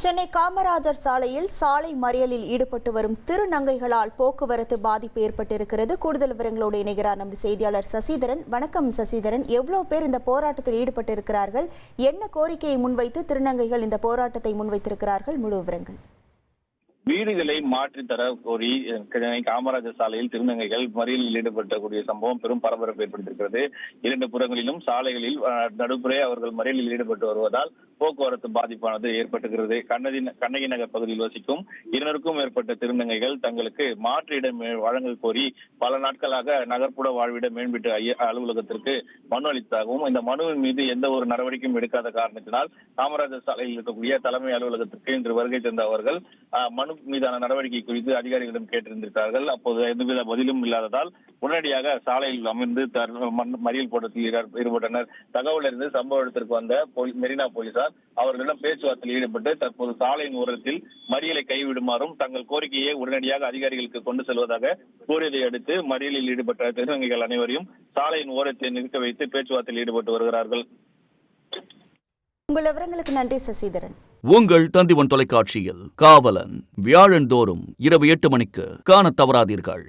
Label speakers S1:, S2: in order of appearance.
S1: சென்னை காமராஜர் சாலையில் சாலை மறியலில் ஈடுபட்டு வரும் திருநங்கைகளால் போக்குவரத்து பாதிப்பு ஏற்பட்டிருக்கிறது. கூடுதல் விவரங்களோடு இணைகிறார் நமது செய்தியாளர் சசிதரன். வணக்கம் சசிதரன். எவ்வளவு பேர் இந்த போராட்டத்தில் ஈடுபட்டிருக்கிறார்கள்? என்ன கோரிக்கையை முன்வைத்து திருநங்கைகள் இந்த போராட்டத்தை முன்வைத்திருக்கிறார்கள்? முழு விவரங்கள்.
S2: வீடுகளை மாற்றி தர கோரி காமராஜர் சாலையில் திருநங்கைகள் மறியலில் ஈடுபட்டக்கூடிய சம்பவம் பெரும் பரபரப்பு ஏற்படுத்தியிருக்கிறது. இரண்டு புறங்களிலும் சாலைகளில் நடுப்புறே அவர்கள் மறியலில் ஈடுபட்டு வருவதால் போக்குவரத்து பாதிப்பானது ஏற்பட்டுகிறது. கண்ணகி நகர் பகுதியில் வசிக்கும் 200க்கும் மேற்பட்ட திருநங்கைகள் தங்களுக்கு மாற்று இடம் வழங்க கோரி பல நாட்களாக நகர்ப்புற வாழ்விட மேம்பட்டு அலுவலகத்திற்கு மனு அளித்ததாகவும், இந்த மனுவின் மீது எந்த ஒரு நடவடிக்கையும் எடுக்காத காரணத்தினால் காமராஜர் சாலையில் இருக்கக்கூடிய தலைமை அலுவலகத்திற்கு இன்று வருகை தந்த அவர்கள் மனு மீதான நடவடிக்கை குறித்து அதிகாரிகளிடம் கேட்டிருந்திருக்கிறார்கள். அப்போது எந்தவித பதிலும் இல்லாததால் உடனடியாக சாலையில் அமர்ந்து மறியல் போராட்டத்தில் ஈடுபட்டனர். தகவல் அறிந்து சம்பவ இடத்திற்கு வந்த மெரினா போலீசார் அவர்களிடம் பேச்சுவார்த்தையில் ஈடுபட்டு தற்போது சாலையின் ஓரத்தில் மறியலை கைவிடுமாறும் தங்கள் கோரிக்கையை உடனடியாக அதிகாரிகளுக்கு கொண்டு செல்வதாக கூறியதை அடுத்து மறியலில் ஈடுபட்ட திருநங்கைகள் அனைவரையும் சாலையின் ஓரத்தில் நிற்க வைத்து பேச்சுவார்த்தையில் ஈடுபட்டு வருகிறார்கள்.
S1: உங்கள் விவரங்களுக்கு நன்றி சசிதரன்.
S3: உங்கள் தந்திவன் தொலைக்காட்சியில் காவலன் வியாழந்தோறும் இரவு 8 மணிக்கு காணத் தவறாதீர்கள்.